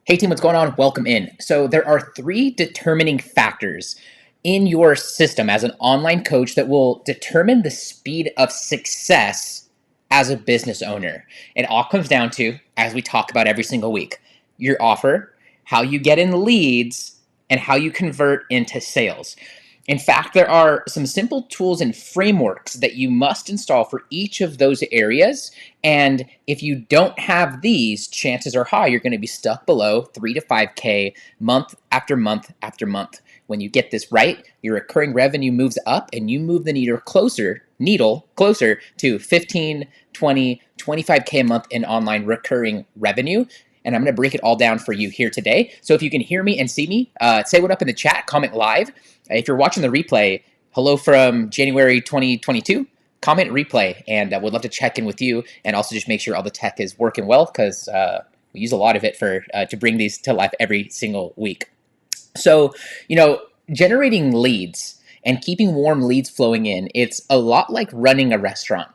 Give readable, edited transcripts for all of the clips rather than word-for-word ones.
Hey team, what's going on? Welcome in. So there are three determining factors in your system as an online coach that will determine the speed of success as a business owner. It all comes down to, as we talk about every single week, your offer, how you get in leads, and how you convert into sales. In fact, there are some simple tools and frameworks that you must install for each of those areas. And if you don't have these, chances are high you're going to be stuck below 3 to 5K month after month after month. When you get this right, your recurring revenue moves up and you move the needle closer to 15, 20, 25K a month in online recurring revenue. And I'm going to break it all down for you here today. So if you can hear me and see me, say what up in the chat, comment live. If you're watching the replay, hello from January 2022, comment replay, and we'd love to check in with you and also just make sure all the tech is working well because we use a lot of it to bring these to life every single week. So, generating leads and keeping warm leads flowing in, it's a lot like running a restaurant.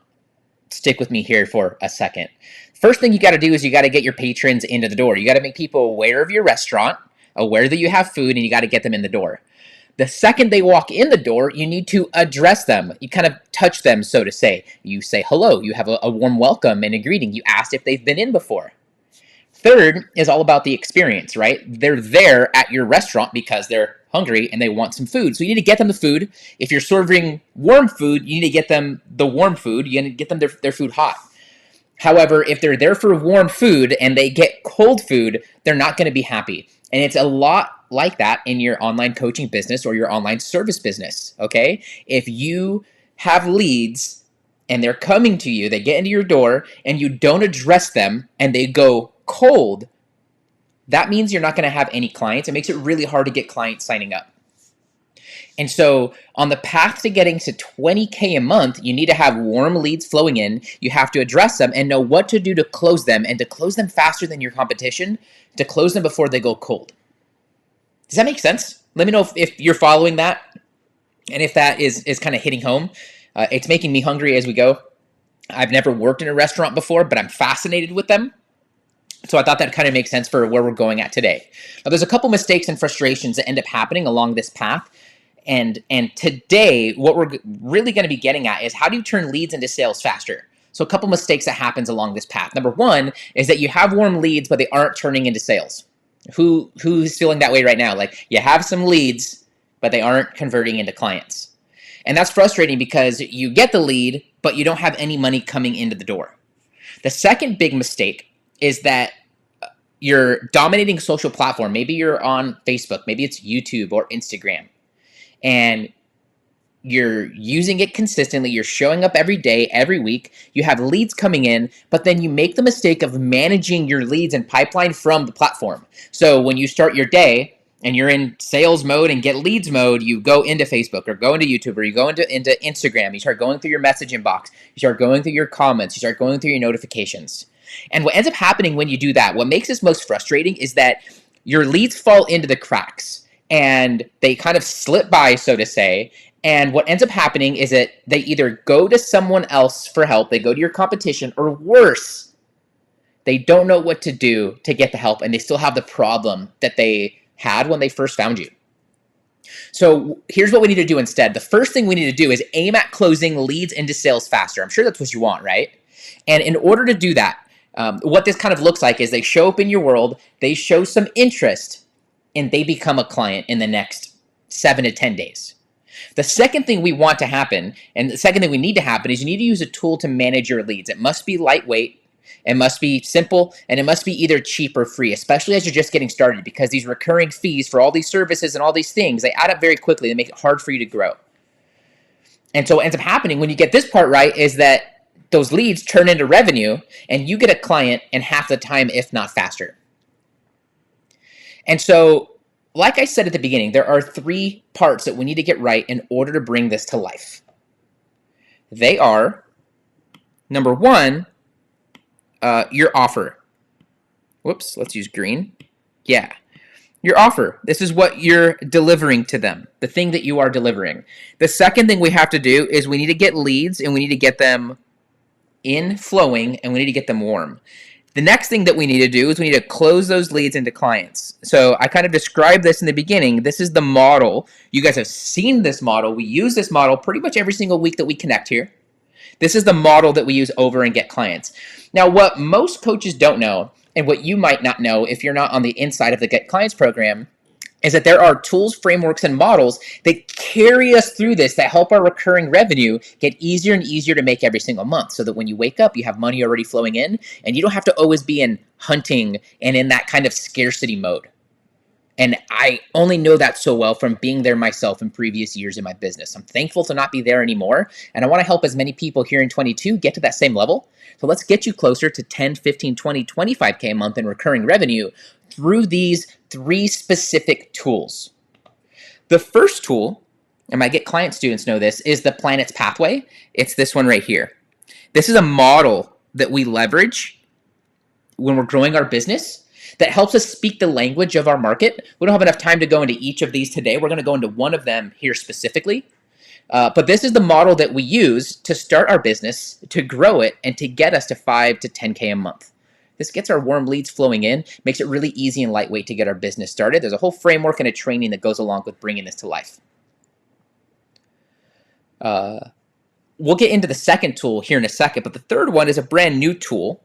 Stick with me here for a second. First thing you got to do is you got to get your patrons into the door. You got to make people aware of your restaurant, aware that you have food, and you got to get them in the door. The second they walk in the door, you need to address them. You kind of touch them, so to say. You say hello. You have a warm welcome and a greeting. You ask if they've been in before. Third is all about the experience, right? They're there at your restaurant because they're hungry and they want some food. So you need to get them the food. If you're serving warm food, you need to get them the warm food. You need to get them their food hot. However, if they're there for warm food and they get cold food, they're not going to be happy. And it's a lot like that in your online coaching business or your online service business, okay? If you have leads and they're coming to you, they get into your door and you don't address them and they go cold, that means you're not going to have any clients. It makes it really hard to get clients signing up. And so on the path to getting to 20K a month, you need to have warm leads flowing in. You have to address them and know what to do to close them and to close them faster than your competition, to close them before they go cold. Does that make sense? Let me know if you're following that and if that is kind of hitting home. It's making me hungry as we go. I've never worked in a restaurant before, but I'm fascinated with them. So I thought that kind of makes sense for where we're going at today. Now, there's a couple mistakes and frustrations that end up happening along this path. And today, what we're really going to be getting at is how do you turn leads into sales faster? So a couple mistakes that happens along this path. Number one is that you have warm leads, but they aren't turning into sales. Who's feeling that way right now? Like you have some leads, but they aren't converting into clients. And that's frustrating because you get the lead, but you don't have any money coming into the door. The second big mistake is that you're dominating a social platform. Maybe you're on Facebook, maybe it's YouTube or Instagram, and you're using it consistently. You're showing up every day, every week. You have leads coming in, but then you make the mistake of managing your leads and pipeline from the platform. So when you start your day and you're in sales mode and get leads mode, you go into Facebook or go into YouTube or you go into Instagram. You start going through your message inbox. You start going through your comments. You start going through your notifications. And what ends up happening when you do that, what makes this most frustrating is that your leads fall into the cracks and they kind of slip by, so to say. And what ends up happening is that they either go to someone else for help, they go to your competition, or worse, they don't know what to do to get the help and they still have the problem that they had when they first found you. So here's what we need to do instead. The first thing we need to do is aim at closing leads into sales faster. I'm sure that's what you want, right? And in order to do that, what this kind of looks like is they show up in your world, they show some interest, and they become a client in the next 7 to 10 days. The second thing we want to happen, and the second thing we need to happen, is you need to use a tool to manage your leads. It must be lightweight, it must be simple, and it must be either cheap or free, especially as you're just getting started, because these recurring fees for all these services and all these things, they add up very quickly. They make it hard for you to grow. And so what ends up happening when you get this part right is that those leads turn into revenue and you get a client in half the time, if not faster. And so, like I said at the beginning, there are three parts that we need to get right in order to bring this to life. They are, number one, your offer. Whoops, let's use green. Yeah. Your offer. This is what you're delivering to them, the thing that you are delivering. The second thing we have to do is we need to get leads and we need to get them in flowing and we need to get them warm. The next thing that we need to do is we need to close those leads into clients. So I kind of described this in the beginning. This is the model. You guys have seen this model. We use this model pretty much every single week that we connect here. This is the model that we use over in Get Clients. Now, what most coaches don't know, and what you might not know if you're not on the inside of the Get Clients program, is that there are tools, frameworks, and models that carry us through this, that help our recurring revenue get easier and easier to make every single month, so that when you wake up, you have money already flowing in, and you don't have to always be in hunting and in that kind of scarcity mode. And I only know that so well from being there myself in previous years in my business. I'm thankful to not be there anymore, and I want to help as many people here in 22 get to that same level. So let's get you closer to 10, 15, 20, 25K a month in recurring revenue through these 3 specific tools. The first tool, and my Get Client students know this, is the Planets Pathway. It's this one right here. This is a model that we leverage when we're growing our business that helps us speak the language of our market. We don't have enough time to go into each of these today. We're going to go into one of them here specifically. But this is the model that we use to start our business, to grow it, and to get us to 5 to 10K a month. This gets our warm leads flowing in, makes it really easy and lightweight to get our business started. There's a whole framework and a training that goes along with bringing this to life. We'll get into the second tool here in a second, but the third one is a brand new tool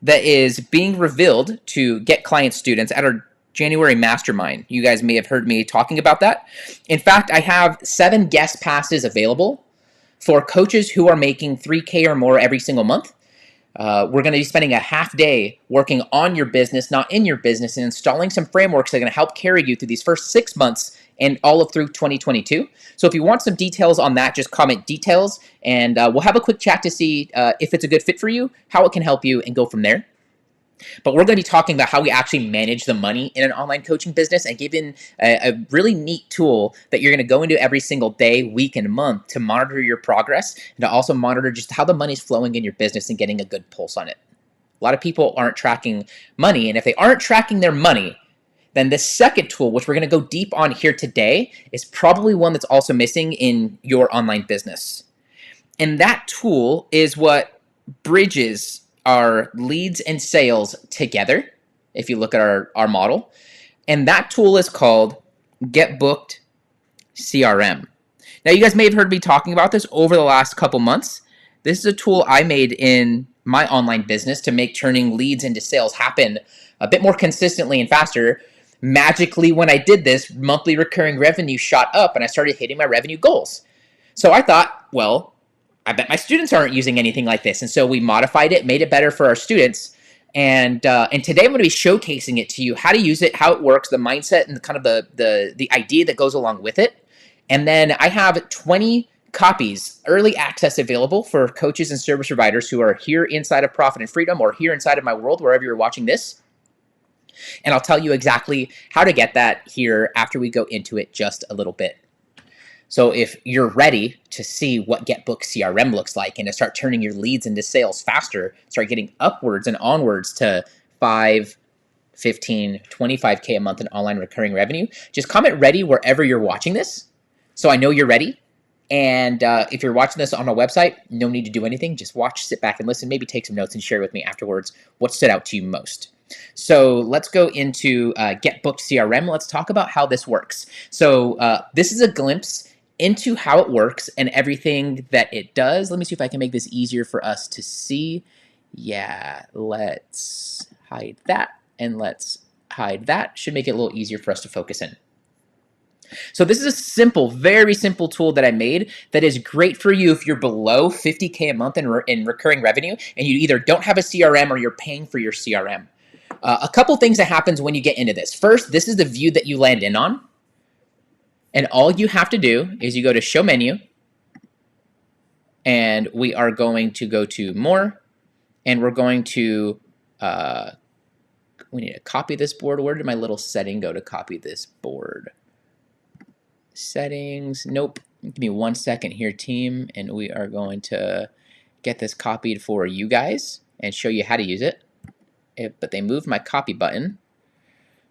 that is being revealed to Get Client students at our January mastermind. You guys may have heard me talking about that. In fact, I have 7 guest passes available for coaches who are making 3K or more every single month. We're going to be spending a half day working on your business, not in your business, and installing some frameworks that are going to help carry you through these first 6 months and all of through 2022. So if you want some details on that, just comment details, and we'll have a quick chat to see if it's a good fit for you, how it can help you, and go from there. But we're going to be talking about how we actually manage the money in an online coaching business, and giving a really neat tool that you're going to go into every single day, week, and month to monitor your progress, and to also monitor just how the money's flowing in your business and getting a good pulse on it. A lot of people aren't tracking money, and if they aren't tracking their money, then this second tool, which we're going to go deep on here today, is probably one that's also missing in your online business. And that tool is what bridges our leads and sales together, if you look at our model. And that tool is called GetBookedCRM. Now, you guys may have heard me talking about this over the last couple months. This is a tool I made in my online business to make turning leads into sales happen a bit more consistently and faster. Magically, when I did this, monthly recurring revenue shot up and I started hitting my revenue goals. So I thought, well, I bet my students aren't using anything like this. And so we modified it, made it better for our students. And today I'm going to be showcasing it to you, how to use it, how it works, the mindset, and kind of the idea that goes along with it. And then I have 20 copies, early access available for coaches and service providers who are here inside of Profit and Freedom, or here inside of my world, wherever you're watching this. And I'll tell you exactly how to get that here after we go into it just a little bit. So if you're ready to see what GetBookedCRM looks like and to start turning your leads into sales faster, start getting upwards and onwards to 5, 15, 25K a month in online recurring revenue, just comment ready wherever you're watching this, so I know you're ready. And if you're watching this on a website, no need to do anything. Just watch, sit back and listen, maybe take some notes and share with me afterwards what stood out to you most. So let's go into GetBookedCRM. Let's talk about how this works. So this is a glimpse into how it works and everything that it does. Let me see if I can make this easier for us to see. Yeah, let's hide that, and let's hide that. Should make it a little easier for us to focus in. So this is a simple, very simple tool that I made that is great for you if you're below 50K a month in recurring revenue and you either don't have a CRM or you're paying for your CRM. A couple things that happens when you get into this. First, this is the view that you land in on. And all you have to do is you go to Show Menu, and we are going to go to More, and we're going to, we need to copy this board. Where did my little setting go to copy this board? Settings, nope. Give me 1 second here, team, and we are going to get this copied for you guys and show you how to use it. But they moved my copy button.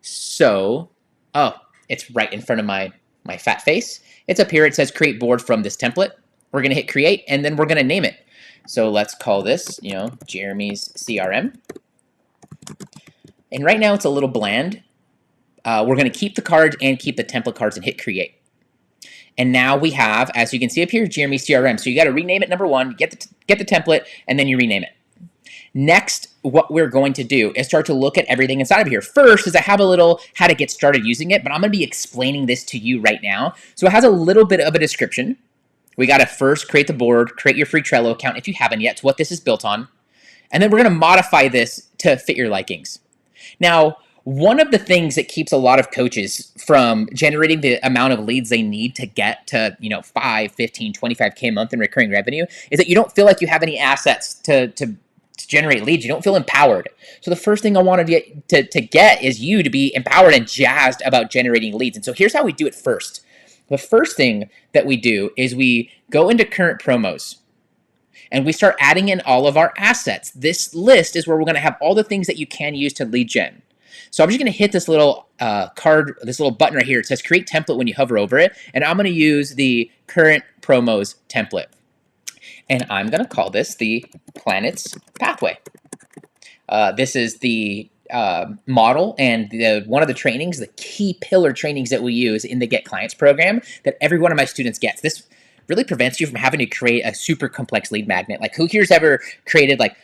So, oh, it's right in front of my fat face. It's up here. It says create board from this template. We're going to hit create, and then we're going to name it. So let's call this, Jeremy's CRM. And right now it's a little bland. We're going to keep the cards and keep the template cards and hit create. And now we have, as you can see up here, Jeremy's CRM. So you got to rename it, number one, get the template, and then you rename it. Next, what we're going to do is start to look at everything inside of here. First is I have a little how to get started using it, but I'm going to be explaining this to you right now. So it has a little bit of a description. We got to first create the board, create your free Trello account if you haven't yet. It's what this is built on. And then we're going to modify this to fit your likings. Now, one of the things that keeps a lot of coaches from generating the amount of leads they need to get to, 5, 15, 25K a month in recurring revenue is that you don't feel like you have any assets to generate leads. You don't feel empowered. So the first thing I want to get is you to be empowered and jazzed about generating leads. And so here's how we do it first. The first thing that we do is we go into current promos and we start adding in all of our assets. This list is where we're going to have all the things that you can use to lead gen. So I'm just going to hit this little card, this little button right here. It says create template when you hover over it. And I'm going to use the current promos template. And I'm going to call this the Planets Pathway. This is the model and one of the trainings, the key pillar trainings that we use in the Get Clients program that every one of my students gets. This really prevents you from having to create a super complex lead magnet. Like, who here's ever created like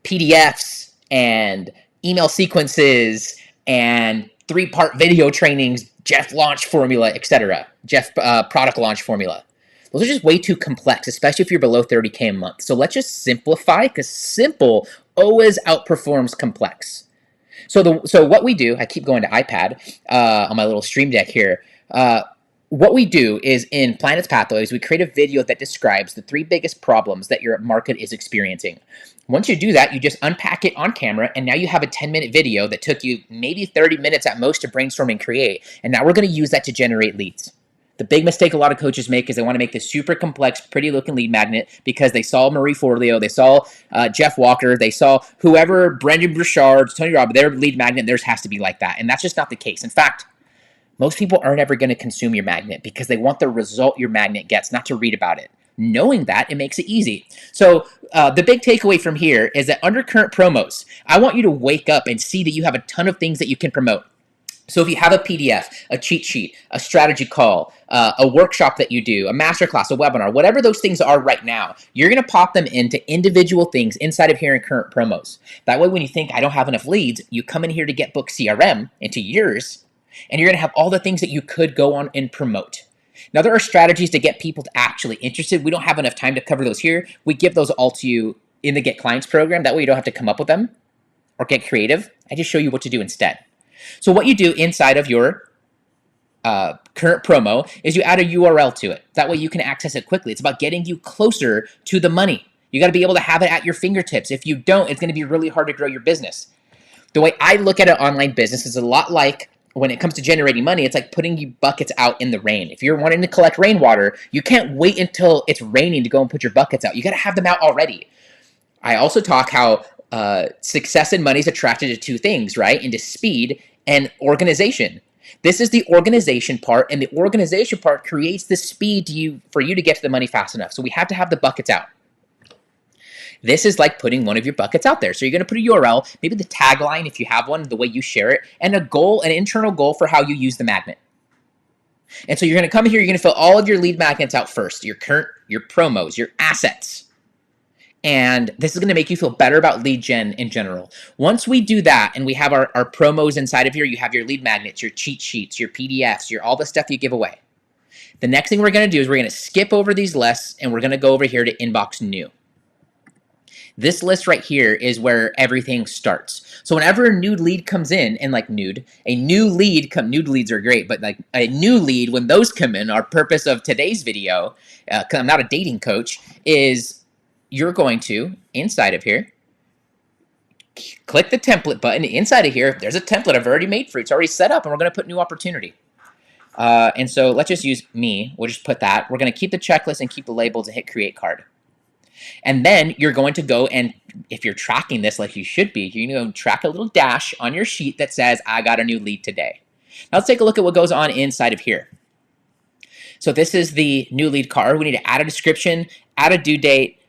PDFs and email sequences and 3-part video trainings, Jeff launch formula, etc. Jeff product launch formula. Those are just way too complex, especially if you're below 30K a month. So let's just simplify, because simple always outperforms complex. So what we do, I keep going to iPad on my little stream deck here. What we do is in Planets Pathways, we create a video that describes the 3 biggest problems that your market is experiencing. Once you do that, you just unpack it on camera, and now you have a 10-minute video that took you maybe 30 minutes at most to brainstorm and create. And now we're going to use that to generate leads. The big mistake a lot of coaches make is they want to make this super complex, pretty-looking lead magnet because they saw Marie Forleo, they saw Jeff Walker, they saw whoever, Brendan Burchard, Tony Robbins, their lead magnet, theirs has to be like that. And that's just not the case. In fact, most people aren't ever going to consume your magnet because they want the result your magnet gets, not to read about it. Knowing that, it makes it easy. So the big takeaway from here is that under current promos, I want you to wake up and see that you have a ton of things that you can promote. So if you have a PDF, a cheat sheet, a strategy call, a workshop that you do, a masterclass, a webinar, whatever those things are right now, you're going to pop them into individual things inside of here in current promos. That way, when you think, I don't have enough leads, you come in here to GetBookedCRM into yours, and you're going to have all the things that you could go on and promote. Now, there are strategies to get people to actually interested. We don't have enough time to cover those here. We give those all to you in the Get Clients program. That way, you don't have to come up with them or get creative. I just show you what to do instead. So what you do inside of your current promo is you add a URL to it. That way you can access it quickly. It's about getting you closer to the money. You got to be able to have it at your fingertips. If you don't, it's going to be really hard to grow your business. The way I look at an online business is a lot like when it comes to generating money, it's like putting you buckets out in the rain. If you're wanting to collect rainwater, you can't wait until it's raining to go and put your buckets out. You got to have them out already. I also talk how success and money is attracted to 2 things, right? Into speed and organization. This is the organization part, and the organization part creates the speed for you to get to the money fast enough. So we have to have the buckets out. This is like putting one of your buckets out there. So you're going to put a URL, maybe the tagline if you have one, the way you share it, and a goal, an internal goal for how you use the magnet. And so you're going to come here, you're going to fill all of your lead magnets out first, your current, your promos, your assets. And this is going to make you feel better about lead gen in general. Once we do that and we have our promos inside of here, you have your lead magnets, your cheat sheets, your PDFs, all the stuff you give away. The next thing we're going to do is we're going to skip over these lists and we're going to go over here to inbox new. This list right here is where everything starts. So whenever a new lead comes in, and like nude leads are great, but like a new lead, when those come in, our purpose of today's video, 'cause I'm not a dating coach, is you're going to, inside of here, click the template button. Inside of here, there's a template I've already made for you. It's already set up, and we're going to put new opportunity. And so let's just use me. We'll just put that. We're going to keep the checklist and keep the labels and hit create card. And then you're going to go and, if you're tracking this like you should be, you're going to track a little dash on your sheet that says, I got a new lead today. Now let's take a look at what goes on inside of here. So this is the new lead card. We need to add a description, add a due date,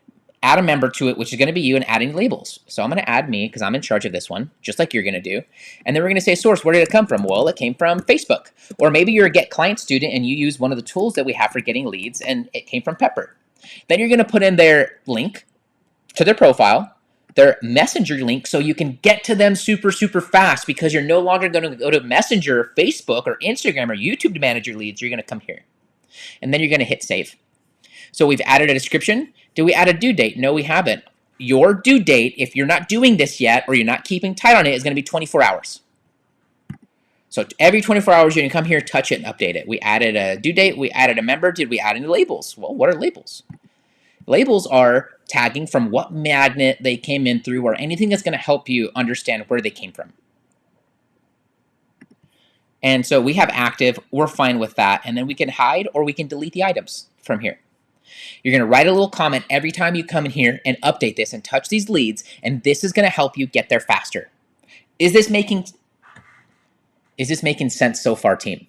add a member to it, which is going to be you, and adding labels. So I'm going to add me because I'm in charge of this one, just like you're going to do. And then we're going to say source. Where did it come from? Well, it came from Facebook. Or maybe you're a Get Client student and you use one of the tools that we have for getting leads and it came from Pepper. Then you're going to put in their link to their profile, their messenger link, so you can get to them super, super fast because you're no longer going to go to Messenger, Facebook, or Instagram, or YouTube to manage your leads. You're going to come here. And then you're going to hit save. So we've added a description. Did we add a due date? No, we haven't. Your due date, if you're not doing this yet or you're not keeping tight on it, is going to be 24 hours. So every 24 hours, you're going to come here, touch it, and update it. We added a due date. We added a member. Did we add any labels? Well, what are labels? Labels are tagging from what magnet they came in through or anything that's going to help you understand where they came from. And so we have active. We're fine with that. And then we can hide or we can delete the items from here. You're going to write a little comment every time you come in here and update this and touch these leads, and this is going to help you get there faster. Is this making sense so far, team?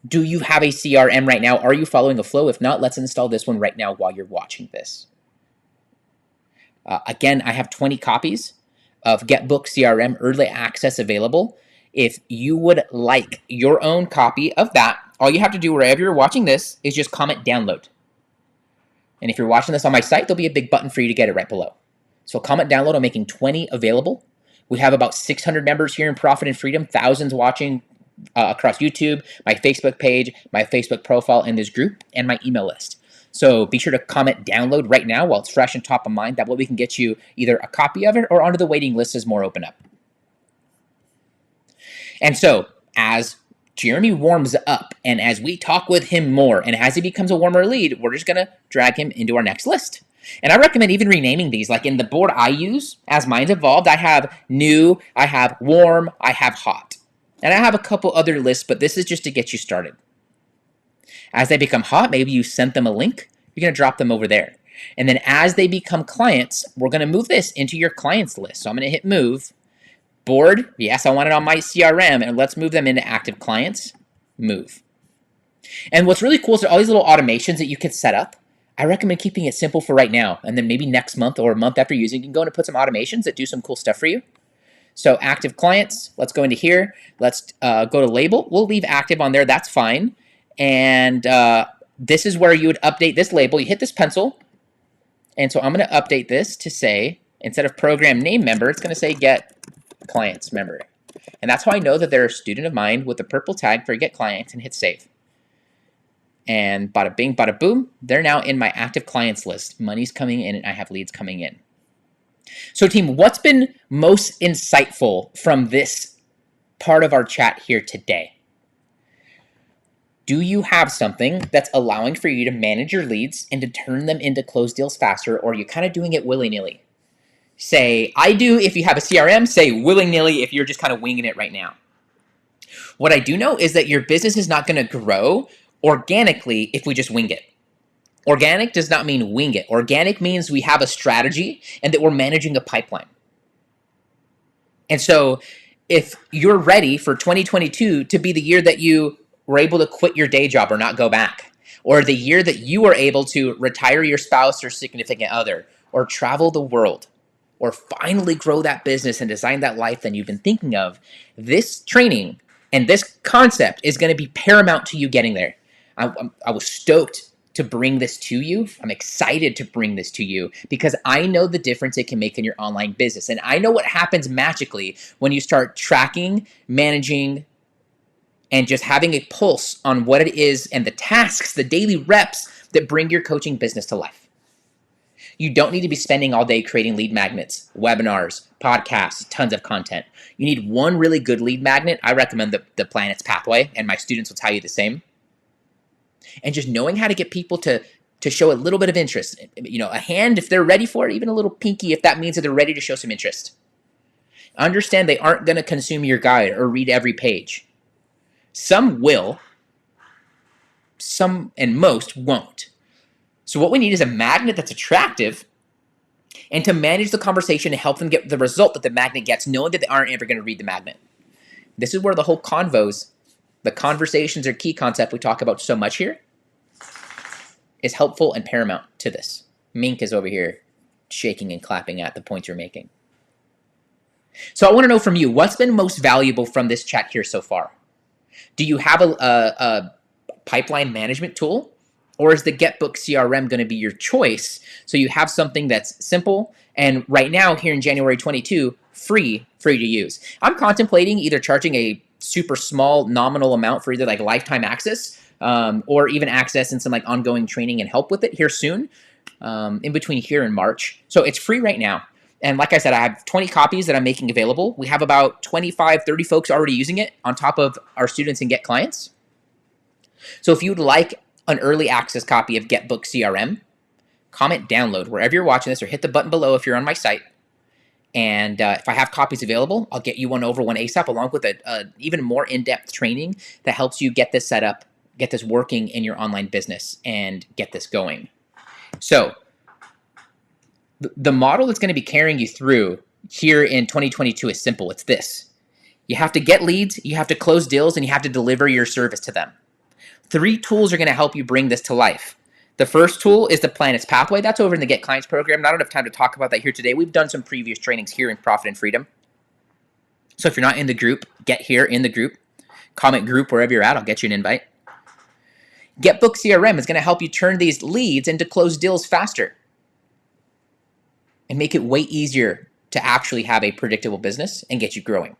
Do you have a CRM right now? Are you following a flow? If not, let's install this one right now while you're watching this. Again, I have 20 copies of GetBookedCRM early access available. If you would like your own copy of that, all you have to do wherever you're watching this is just comment download. And if you're watching this on my site, there'll be a big button for you to get it right below. So comment download. I'm making 20 available. We have about 600 members here in Profit and Freedom, thousands watching across YouTube, my Facebook page, my Facebook profile in this group, and my email list. So be sure to comment download right now while it's fresh and top of mind. That way we can get you either a copy of it or onto the waiting list as more open up. And so as Jeremy warms up and as we talk with him more and as he becomes a warmer lead, we're just going to drag him into our next list. And I recommend even renaming these. Like in the board I use, as mine's evolved, I have new, I have warm, I have hot. And I have a couple other lists, but this is just to get you started. As they become hot, maybe you sent them a link, you're going to drop them over there. And then as they become clients, we're going to move this into your clients list. So I'm going to hit move. Board, yes, I want it on my CRM, and let's move them into active clients. Move. And what's really cool is there are all these little automations that you can set up. I recommend keeping it simple for right now, and then maybe next month or a month after using, you can go in and put some automations that do some cool stuff for you. So active clients, let's go into here. Let's go to label. We'll leave active on there. That's fine. And this is where you would update this label. You hit this pencil. And so I'm going to update this to say, instead of program name member, it's going to say get clients member. And that's how I know that they're a student of mine with the purple tag for get clients, and hit save. And bada bing, bada boom, they're now in my active clients list. Money's coming in and I have leads coming in. So team, what's been most insightful from this part of our chat here today? Do you have something that's allowing for you to manage your leads and to turn them into closed deals faster, or are you kind of doing it willy-nilly? Say, I do if you have a CRM, say willy-nilly if you're just kind of winging it right now. What I do know is that your business is not going to grow organically if we just wing it. Organic does not mean wing it. Organic means we have a strategy and that we're managing a pipeline. And so if you're ready for 2022 to be the year that you were able to quit your day job or not go back, or the year that you were able to retire your spouse or significant other, or travel the world, or finally grow that business and design that life that you've been thinking of, this training and this concept is going to be paramount to you getting there. I was stoked to bring this to you. I'm excited to bring this to you because I know the difference it can make in your online business. And I know what happens magically when you start tracking, managing, and just having a pulse on what it is and the tasks, the daily reps that bring your coaching business to life. You don't need to be spending all day creating lead magnets, webinars, podcasts, tons of content. You need one really good lead magnet. I recommend the Planet's Pathway, and my students will tell you the same. And just knowing how to get people to show a little bit of interest. You know, a hand if they're ready for it, even a little pinky if that means that they're ready to show some interest. Understand they aren't going to consume your guide or read every page. Some will, some and most won't. So what we need is a magnet that's attractive and to manage the conversation to help them get the result that the magnet gets, knowing that they aren't ever going to read the magnet. This is where the whole convos, the conversations are key concept we talk about so much here, is helpful and paramount to this. Mink is over here shaking and clapping at the points you're making. So I want to know from you, what's been most valuable from this chat here so far? Do you have a pipeline management tool? Or is the GetBookCRM going to be your choice? So you have something that's simple and right now here in January 22, free to use. I'm contemplating either charging a super small nominal amount for either like lifetime access or even access and some like ongoing training and help with it here soon, in between here and March. So it's free right now. And like I said, I have 20 copies that I'm making available. We have about 25, 30 folks already using it on top of our students and Get clients. So if you'd like an early access copy of GetBookCRM, comment download wherever you're watching this or hit the button below if you're on my site. And if I have copies available, I'll get you one over one ASAP along with a even more in-depth training that helps you get this set up, get this working in your online business and get this going. So the model that's going to be carrying you through here in 2022 is simple. It's this. You have to get leads, you have to close deals, and you have to deliver your service to them. 3 tools are going to help you bring this to life. The first tool is the Planets Pathway. That's over in the Get Clients program. Not enough time to talk about that here today. We've done some previous trainings here in Profit and Freedom. So if you're not in the group, get here in the group. Comment group wherever you're at. I'll get you an invite. GetBookCRM is going to help you turn these leads into closed deals faster and make it way easier to actually have a predictable business and get you growing.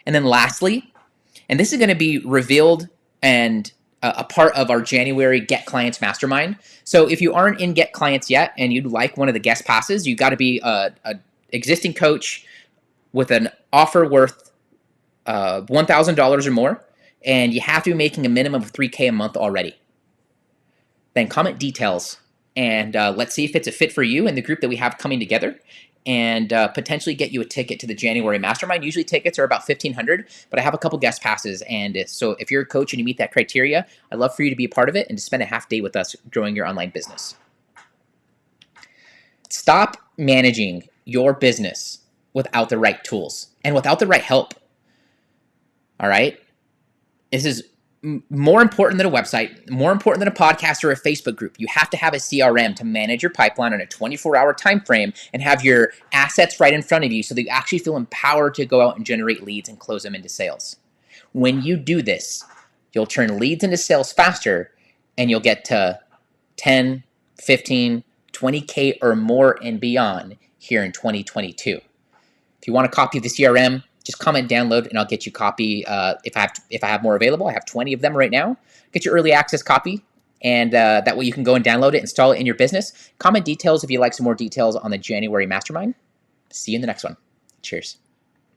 And then lastly, and this is going to be revealed and a part of our January Get Clients Mastermind. So if you aren't in Get Clients yet and you'd like one of the guest passes, you got to be a existing coach with an offer worth $1,000 or more, and you have to be making a minimum of $3K a month already. Then comment details, and let's see if it's a fit for you and the group that we have coming together, and potentially get you a ticket to the January Mastermind. Usually tickets are about $1,500, but I have a couple guest passes. And so if you're a coach and you meet that criteria, I'd love for you to be a part of it and to spend a half day with us growing your online business. Stop managing your business without the right tools and without the right help. All right? This is more important than a website, more important than a podcast or a Facebook group. You have to have a CRM to manage your pipeline on a 24-hour time frame and have your assets right in front of you so that you actually feel empowered to go out and generate leads and close them into sales. When you do this, you'll turn leads into sales faster and you'll get to 10, 15, 20K or more and beyond here in 2022. If you want a copy of the CRM, just comment download and I'll get you a copy. If I have more available, I have 20 of them right now. Get your early access copy, and that way you can go and download it, install it in your business. Comment details if you'd like some more details on the January Mastermind. See you in the next one. Cheers.